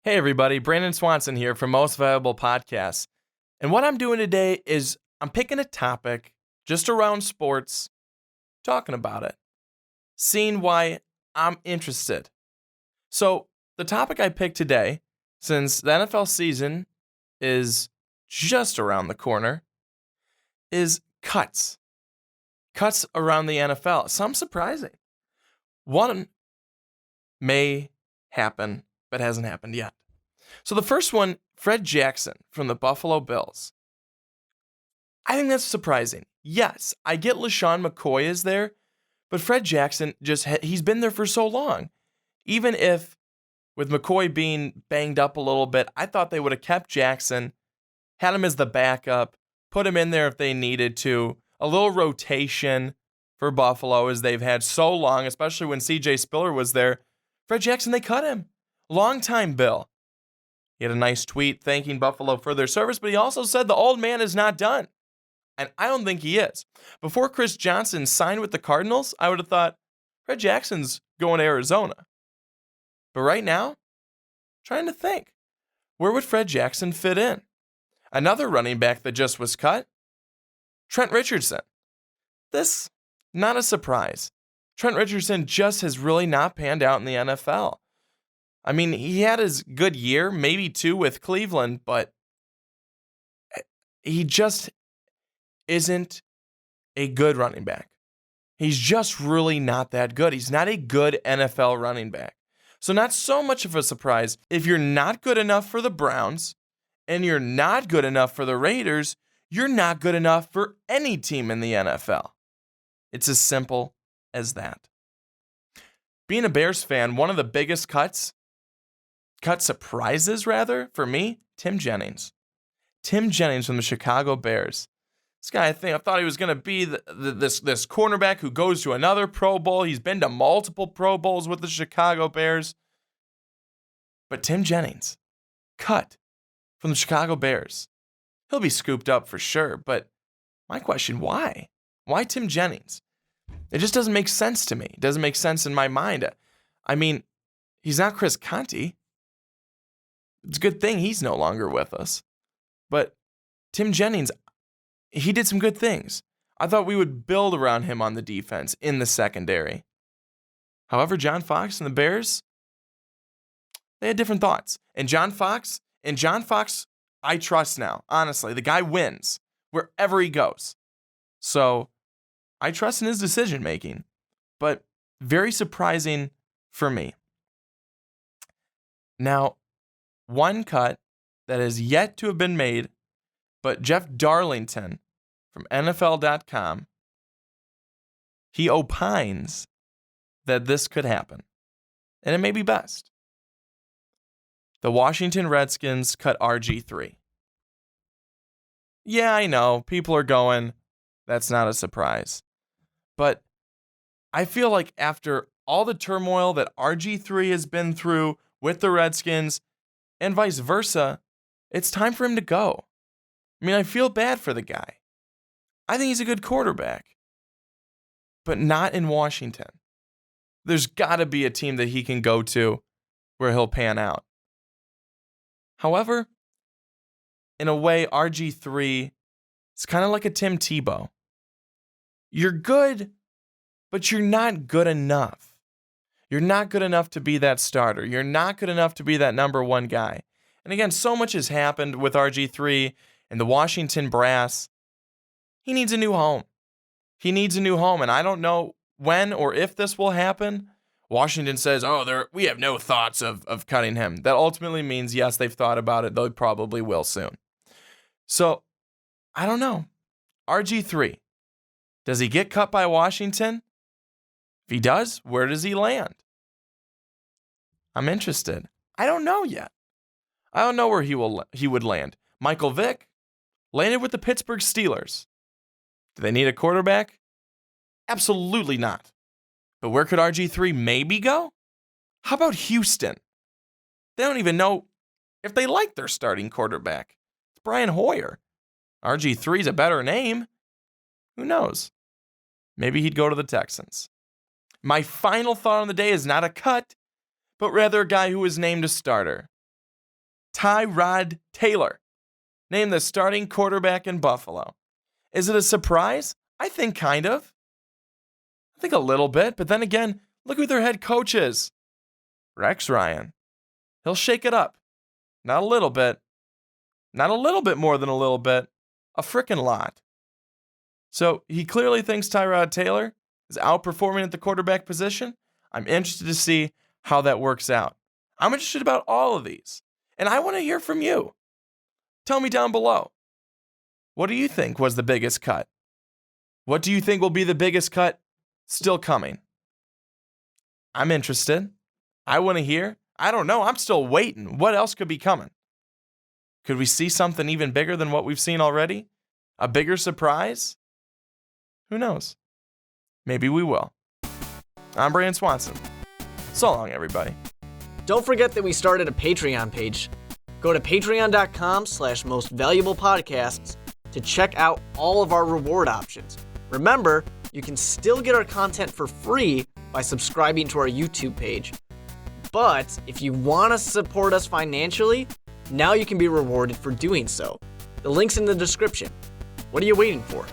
Hey everybody, Brandon Swanson here from Most Valuable Podcasts. And what I'm doing today is I'm picking a topic just around sports, talking about it, seeing why I'm interested. So, the topic I picked today, since the NFL season is just around the corner, is cuts. Cuts around the NFL. Some surprising. One may happen, but hasn't happened yet. So the first one, Fred Jackson from the Buffalo Bills. I think that's surprising. Yes, I get LaShawn McCoy is there, but Fred Jackson he's been there for so long. Even if with McCoy being banged up a little bit, I thought they would have kept Jackson, had him as the backup, put him in there if they needed to. A little rotation for Buffalo as they've had so long, especially when CJ Spiller was there. Fred Jackson, they cut him. Long time Bill. He had a nice tweet thanking Buffalo for their service, but he also said the old man is not done. And I don't think he is. Before Chris Johnson signed with the Cardinals, I would have thought Fred Jackson's going to Arizona. But right now, trying to think, where would Fred Jackson fit in? Another running back that just was cut, Trent Richardson. This, not a surprise. Trent Richardson just has really not panned out in the NFL. I mean, he had his good year, maybe two with Cleveland, but he just isn't a good running back. He's just really not that good. He's not a good NFL running back. So not so much of a surprise. If you're not good enough for the Browns and you're not good enough for the Raiders, you're not good enough for any team in the NFL. It's as simple as that. Being a Bears fan, one of the biggest cut surprises, rather, for me, Tim Jennings. Tim Jennings from the Chicago Bears. This guy, I thought he was going to be this cornerback who goes to another Pro Bowl. He's been to multiple Pro Bowls with the Chicago Bears. But Tim Jennings, cut from the Chicago Bears. He'll be scooped up for sure, but my question, why? Why Tim Jennings? It just doesn't make sense to me. It doesn't make sense in my mind. I mean, he's not Chris Conte. It's a good thing he's no longer with us. But Tim Jennings, he did some good things. I thought we would build around him on the defense in the secondary. However, John Fox and the Bears, they had different thoughts. And John Fox, I trust now. Honestly, the guy wins wherever he goes. So I trust in his decision making. But very surprising for me. Now, one cut that has yet to have been made, but Jeff Darlington from NFL.com, he opines that this could happen, and it may be best. The Washington Redskins cut RG3. Yeah, I know, people are going, that's not a surprise. But I feel like after all the turmoil that RG3 has been through with the Redskins, and vice versa, it's time for him to go. I mean, I feel bad for the guy. I think he's a good quarterback. But not in Washington. There's got to be a team that he can go to where he'll pan out. However, in a way, RG3 is kind of like a Tim Tebow. You're good, but you're not good enough. You're not good enough to be that starter. You're not good enough to be that number one guy. And again, so much has happened with RG3 and the Washington Brass. He needs a new home. He needs a new home, and I don't know when or if this will happen. Washington says, we have no thoughts of cutting him. That ultimately means, yes, they've thought about it. They probably will soon. So, I don't know. RG3, does he get cut by Washington? If he does, where does he land? I'm interested. I don't know yet. I don't know where he would land. Michael Vick landed with the Pittsburgh Steelers. Do they need a quarterback? Absolutely not. But where could RG3 maybe go? How about Houston? They don't even know if they like their starting quarterback. It's Brian Hoyer. RG3's a better name. Who knows? Maybe he'd go to the Texans. My final thought on the day is not a cut, but rather a guy who was named a starter. Tyrod Taylor named the starting quarterback in Buffalo. Is it a surprise? I think kind of. I think a little bit, but then again, look who their head coach is. Rex Ryan. He'll shake it up. Not a little bit. Not a little bit more than a little bit. A frickin' lot. So he clearly thinks Tyrod Taylor is outperforming at the quarterback position. I'm interested to see how that works out. I'm interested about all of these. And I want to hear from you. Tell me down below. What do you think was the biggest cut? What do you think will be the biggest cut still coming? I'm interested. I want to hear. I don't know. I'm still waiting. What else could be coming? Could we see something even bigger than what we've seen already? A bigger surprise? Who knows? Maybe we will. I'm Brian Swanson. So long, everybody. Don't forget that we started a Patreon page. Go to patreon.com/mostvaluablepodcasts to check out all of our reward options. Remember, you can still get our content for free by subscribing to our YouTube page. But if you want to support us financially, now you can be rewarded for doing so. The link's in the description. What are you waiting for?